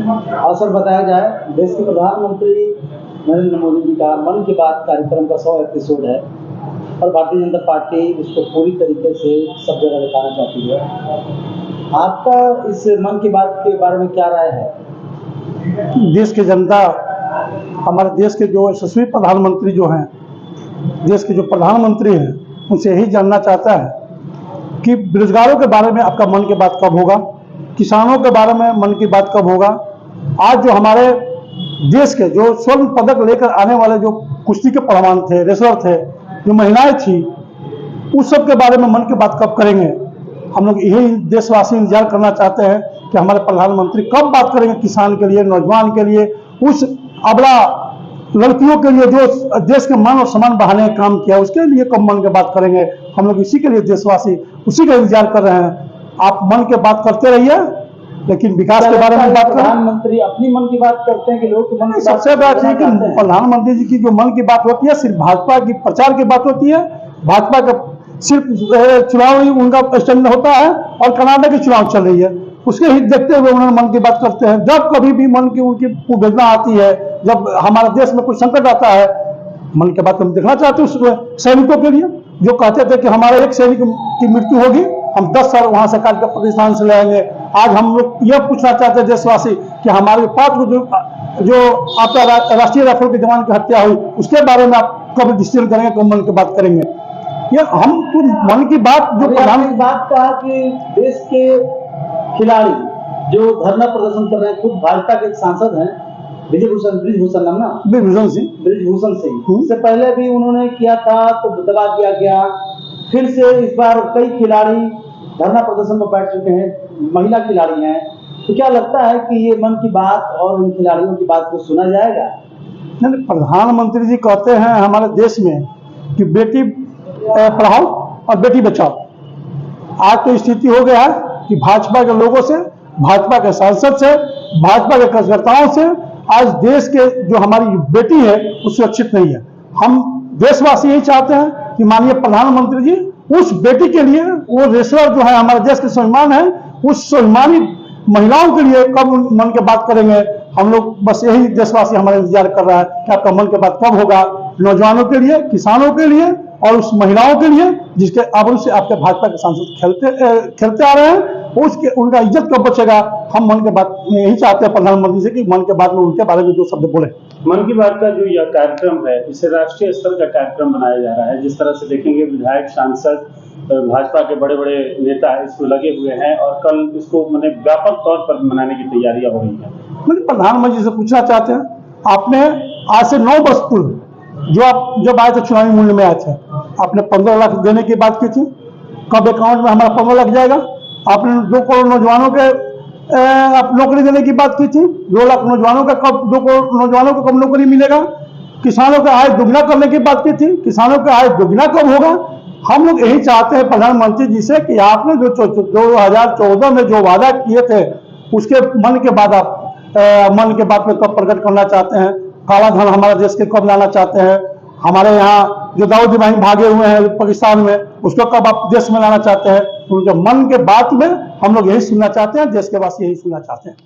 अवसर बताया जाए। देश के प्रधानमंत्री नरेंद्र मोदी जी का मन की बात कार्यक्रम का 100 एपिसोड है और भारतीय जनता पार्टी इसको पूरी तरीके से सब जगह दिखाना चाहती है। आपका इस मन की बात के बारे में क्या राय है? देश की जनता, हमारे देश के जो यशस्वी प्रधानमंत्री जो हैं, देश के जो प्रधानमंत्री हैं, उनसे यही जानना चाहता है कि बेरोजगारों के बारे में आपका मन की बात कब होगा, किसानों के बारे में मन की बात कब होगा। आज जो हमारे देश के जो स्वर्ण पदक लेकर आने वाले जो कुश्ती के पहलवान थे, रेसलर थे, जो महिलाएं थी, उस सब के बारे में मन की बात कब करेंगे। हम लोग यही देशवासी इंतजार करना चाहते हैं कि हमारे प्रधानमंत्री कब बात करेंगे किसान के लिए, नौजवान के लिए, उस अबला लड़कियों के लिए जो देश के मान और सम्मान बढ़ाने का काम किया, उसके लिए कब मन की बात करेंगे। हम लोग इसी के लिए देशवासी उसी का इंतजार कर रहे हैं। आप मन की बात करते रहिए, लेकिन विकास के बारे में बात करें। प्रधानमंत्री अपनी मन की बात करते हैं कि लोग की मन की बात? सबसे बात है कि प्रधानमंत्री जी की जो मन की बात होती है सिर्फ भाजपा की प्रचार की बात होती है। भाजपा का सिर्फ चुनाव ही उनका स्टैंड होता है और कर्नाटक की चुनाव चल रही है, उसके हित देखते हुए उन्होंने मन की बात करते हैं। जब कभी भी मन की उनकी वेदना आती है, जब हमारे देश में कोई संकट आता है, मन की बात हम देखना चाहते हैं उस सैनिकों के लिए जो कहते थे कि हमारे एक सैनिक की मृत्यु होगी, हम 10 साल वहां से काट कर पाकिस्तान से लाएंगे। आज हम लोग यह पूछना चाहते हैं देशवासी कि हमारे 5 जो आपका राष्ट्रीय राइफल के जवान की हत्या हुई, उसके बारे में आप कब डिसीजन करेंगे, कब मन की बात करेंगे। ये हम तो मन की बात जो प्रधान बात कहा कि देश के खिलाड़ी जो धरना प्रदर्शन कर रहे हैं, खुद भाजपा के एक सांसद हैं ब्रिजभूषण नाम ना, ब्रिजभूषण सिंह, इससे पहले भी उन्होंने किया था तो दबा दिया गया। फिर से इस बार कई खिलाड़ी धरना प्रदर्शन में बैठ चुके हैं, महिला खिलाड़ी हैं। तो क्या लगता है कि ये मन की बात और इन खिलाड़ियों की बात को सुना जाएगा? नहीं, प्रधानमंत्री जी कहते हैं हमारे देश में कि बेटी पढ़ाओ और बेटी बचाओ। आज तो स्थिति हो गया है कि भाजपा के लोगों से, भाजपा के सांसद से, भाजपा के कार्यकर्ताओं से आज देश के जो हमारी बेटी है वो सुरक्षित नहीं है। हम देशवासी यही चाहते हैं कि माननीय प्रधानमंत्री जी उस बेटी के लिए, वो रेसलर जो है हमारे देश के स्वाभिमान है, उस स्वाभिमानी महिलाओं के लिए कब मन की बात करेंगे। हम लोग बस यही देशवासी हमारा इंतजार कर रहा है कि आपका मन की बात कब होगा, नौजवानों के लिए, किसानों के लिए और उस महिलाओं के लिए जिसके आबरू से आपके भाजपा के सांसद खेलते आ रहे हैं, उसके उनका इज्जत कब बचेगा। हम मन की बात में यही चाहते हैं प्रधानमंत्री से कि मन की बात में उनके बारे में 2 शब्द बोले। मन की बात का जो यह कार्यक्रम है, इसे राष्ट्रीय स्तर का कार्यक्रम बनाया जा रहा है। जिस तरह से देखेंगे विधायक, सांसद, भाजपा के बड़े बड़े नेता इसमें लगे हुए हैं और कल इसको मैंने व्यापक तौर पर मनाने की तैयारियां हो रही हैं। मुझे प्रधानमंत्री से पूछना चाहते हैं, आपने आज से 9 वर्ष पूर्व जो आप जब आए थे चुनावी मूल्य में आए थे, आपने 15 लाख देने की बात की थी। कब अकाउंट में हमारा 15 लाख जाएगा? आपने 2 करोड़ नौजवानों के आप नौकरी देने की बात की थी। 2 लाख नौजवानों का कब, 2 करोड़ नौजवानों को कब नौकरी मिलेगा? किसानों का आय दोगुना करने की बात की थी। किसानों का आय दोगुना कब होगा? हम लोग यही चाहते हैं प्रधानमंत्री जी से कि आपने जो 2014 में जो वादा किए थे, उसके मन के बाद आप मन के बात में कब प्रकट करना चाहते हैं? काला धन हमारे देश के कब लाना चाहते हैं? हमारे यहाँ जो दाऊद इब्राहिम भागे हुए हैं पाकिस्तान में, उसको कब आप देश में लाना चाहते हैं? उनके मन के बात में हम लोग यही सुनना चाहते हैं, देश के वासी यही सुनना चाहते हैं।